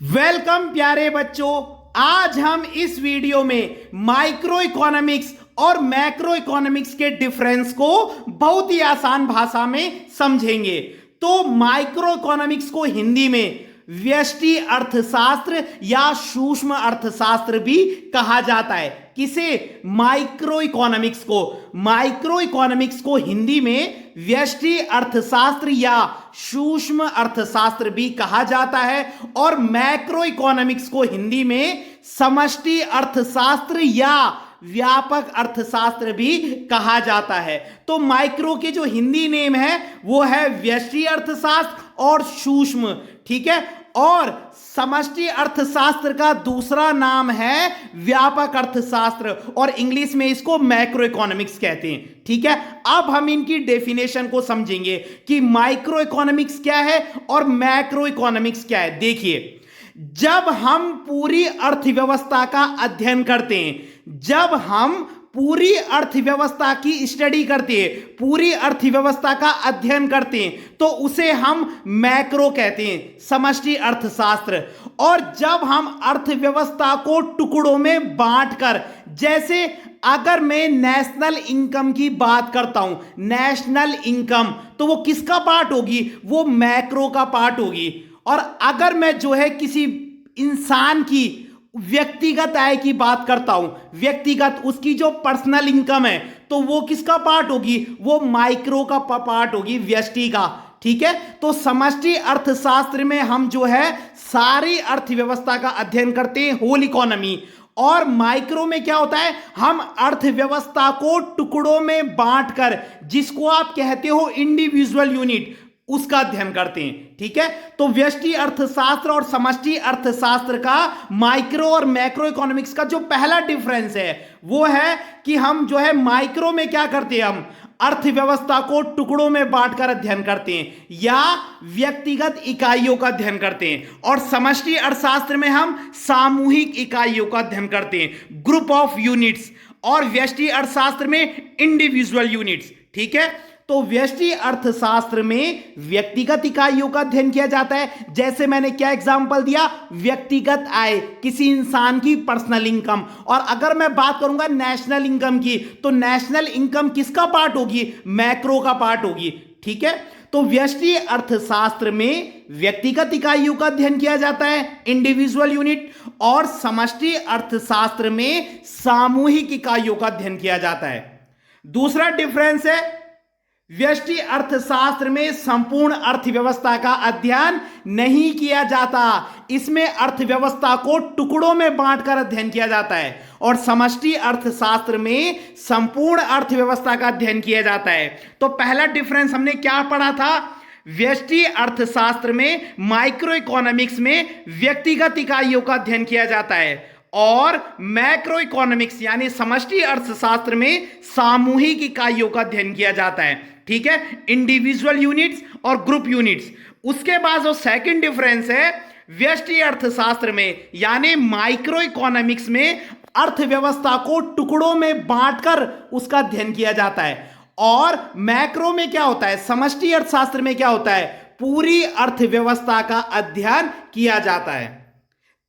Welcome प्यारे बच्चों। आज हम इस वीडियो में माइक्रो इकोनॉमिक्स और मैक्रो इकोनॉमिक्स के डिफरेंस को बहुत ही आसान भाषा में समझेंगे। तो माइक्रो इकोनॉमिक्स को हिंदी में व्यष्टि अर्थशास्त्र या सूक्ष्म अर्थशास्त्र भी कहा जाता है। किसे? माइक्रो इकोनॉमिक्स को हिंदी में व्यष्टि अर्थशास्त्र या सूक्ष्म अर्थशास्त्र भी कहा जाता है और मैक्रो इकोनॉमिक्स को हिंदी में समष्टि अर्थशास्त्र या व्यापक अर्थशास्त्र भी कहा जाता है। तो माइक्रो के जो हिंदी नेम है वो है व्यष्टि अर्थशास्त्र और सूक्ष्म, ठीक है। और समष्टि अर्थशास्त्र का दूसरा नाम है व्यापक अर्थशास्त्र और इंग्लिश में इसको मैक्रो इकोनॉमिक्स कहते हैं, ठीक है। अब हम इनकी डेफिनेशन को समझेंगे कि माइक्रो इकोनॉमिक्स क्या है और मैक्रो इकोनॉमिक्स क्या है। देखिए, जब हम पूरी अर्थव्यवस्था का अध्ययन करते हैं, जब हम पूरी अर्थव्यवस्था की स्टडी करते हैं, पूरी अर्थव्यवस्था का अध्ययन करते हैं, तो उसे हम मैक्रो कहते हैं, समष्टि अर्थशास्त्र। और जब हम अर्थव्यवस्था को टुकड़ों में बांटकर, जैसे अगर मैं नेशनल इनकम की बात करता हूं, नेशनल इनकम, तो वो किसका पार्ट होगी? वो मैक्रो का पार्ट होगी। और अगर मैं जो है किसी इंसान की व्यक्तिगत आय की बात करता हूं, व्यक्तिगत उसकी जो पर्सनल इनकम है, तो वो किसका पार्ट होगी? वो माइक्रो का पार्ट होगी, व्यष्टि का, ठीक है। तो समष्टि अर्थशास्त्र में हम जो है सारी अर्थव्यवस्था का अध्ययन करते हैं, होल इकोनॉमी। और माइक्रो में क्या होता है? हम अर्थव्यवस्था को टुकड़ों में बांटकर, जिसको आप कहते हो इंडिविजुअल यूनिट, उसका अध्ययन करते हैं, ठीक है। तो व्यष्टि अर्थशास्त्र और समष्टि अर्थशास्त्र का माइक्रो और मैक्रो इकोनॉमिक्स का जो पहला डिफरेंस है वो है कि हम जो है माइक्रो में क्या करते हैं, हम अर्थव्यवस्था को टुकड़ों में बांटकर अध्ययन करते हैं या व्यक्तिगत इकाइयों का अध्ययन करते हैं, और समष्टि अर्थशास्त्र में हम सामूहिक इकाइयों का अध्ययन करते हैं, ग्रुप ऑफ यूनिट्स, और व्यष्टि अर्थशास्त्र में इंडिविजुअल यूनिट्स, ठीक है। तो व्यष्टि अर्थशास्त्र में व्यक्तिगत इकाइयों का अध्ययन किया जाता है, जैसे मैंने क्या एग्जांपल दिया, व्यक्तिगत आय, किसी इंसान की पर्सनल इनकम। और अगर मैं बात करूंगा नेशनल इनकम की, तो नेशनल इनकम किसका पार्ट होगी? मैक्रो का पार्ट होगी, ठीक है। तो व्यष्टि अर्थशास्त्र में व्यक्तिगत इकाइयों का अध्ययन किया जाता है, इंडिविजुअल यूनिट, और समष्टि अर्थशास्त्र में सामूहिक इकाइयों का अध्ययन किया जाता है। दूसरा डिफरेंस है, व्यष्टि अर्थशास्त्र में संपूर्ण अर्थव्यवस्था का अध्ययन नहीं किया जाता, इसमें अर्थव्यवस्था को टुकड़ों में बांटकर अध्ययन किया जाता है। और समष्टि अर्थशास्त्र में संपूर्ण अर्थव्यवस्था का अध्ययन किया जाता है। तो पहला डिफरेंस हमने क्या पढ़ा था? व्यष्टि अर्थशास्त्र में, माइक्रो इकोनॉमिक्स में व्यक्तिगत इकाइयों का अध्ययन किया जाता है, और मैक्रो इकोनॉमिक्स यानी समष्टि अर्थशास्त्र में सामूहिक इकाइयों का अध्ययन किया जाता है, ठीक है, इंडिविजुअल यूनिट्स और ग्रुप यूनिट्स। उसके बाद जो सेकंड डिफरेंस है, व्यष्टि अर्थशास्त्र में यानी माइक्रो इकोनॉमिक्स में अर्थव्यवस्था को टुकड़ों में बांटकर उसका अध्ययन किया जाता है, और मैक्रो में क्या होता है, समष्टि अर्थशास्त्र में क्या होता है, पूरी अर्थव्यवस्था का अध्ययन किया जाता है।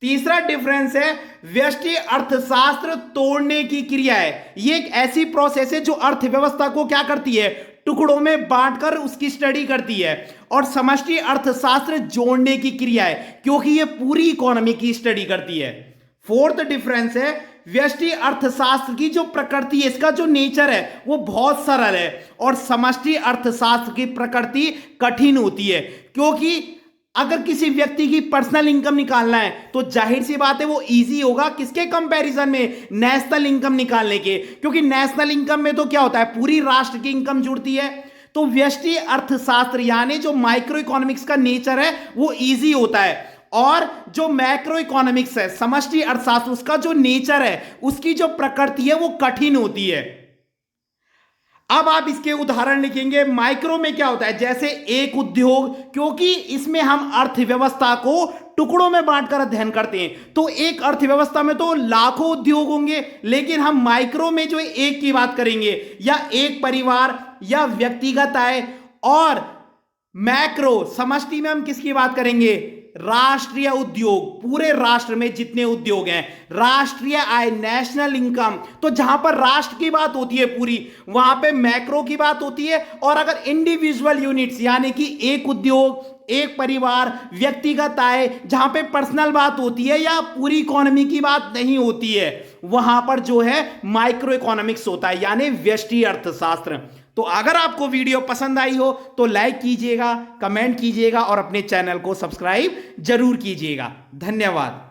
तीसरा डिफरेंस है, व्यष्टि अर्थशास्त्र तोड़ने की क्रिया है। ये एक ऐसी प्रोसेस है जो अर्थव्यवस्था को क्या करती है, टुकड़ों में बांटकर उसकी स्टडी करती है, और समष्टि अर्थशास्त्र जोड़ने की क्रिया है, क्योंकि ये पूरी इकोनॉमी की स्टडी करती है। फोर्थ डिफरेंस है, व्यष्टि अर्थशास्त्र की जो प्रकृति है, इसका जो नेचर है वो बहुत सरल है, और समष्टि अर्थशास्त्र की प्रकृति कठिन होती है, क्योंकि अगर किसी व्यक्ति की पर्सनल इनकम निकालना है तो जाहिर सी बात है वो इजी होगा किसके कंपैरिजन में, नेशनल इनकम निकालने के, क्योंकि नेशनल इनकम में तो क्या होता है, पूरी राष्ट्र की इनकम जुड़ती है। तो व्यष्टि अर्थशास्त्र यानी जो माइक्रो इकोनॉमिक्स का नेचर है वो इजी होता है, और जो मैक्रो इकोनॉमिक्स है, समष्टि अर्थशास्त्र, उसका जो नेचर है, उसकी जो प्रकृति है वो कठिन होती है। अब आप इसके उदाहरण लिखेंगे। माइक्रो में क्या होता है, जैसे एक उद्योग, क्योंकि इसमें हम अर्थव्यवस्था को टुकड़ों में बांटकर अध्ययन करते हैं, तो एक अर्थव्यवस्था में तो लाखों उद्योग होंगे, लेकिन हम माइक्रो में जो एक की बात करेंगे, या एक परिवार या व्यक्तिगत आय। और मैक्रो समष्टि में हम किसकी बात करेंगे, राष्ट्रीय उद्योग, पूरे राष्ट्र में जितने उद्योग हैं, राष्ट्रीय आय, नेशनल इनकम, तो जहां पर राष्ट्र की बात होती है पूरी, वहां पे मैक्रो की बात होती है। और अगर इंडिविजुअल यूनिट्स यानी कि एक उद्योग, एक परिवार, व्यक्तिगत आय, जहां पे पर्सनल बात होती है या पूरी इकोनॉमी की बात नहीं होती है, वहां पर जो है माइक्रो इकोनॉमिक्स होता है, यानी व्यष्टि अर्थशास्त्र। तो अगर आपको वीडियो पसंद आई हो तो लाइक कीजिएगा, कमेंट कीजिएगा और अपने चैनल को सब्सक्राइब जरूर कीजिएगा। धन्यवाद।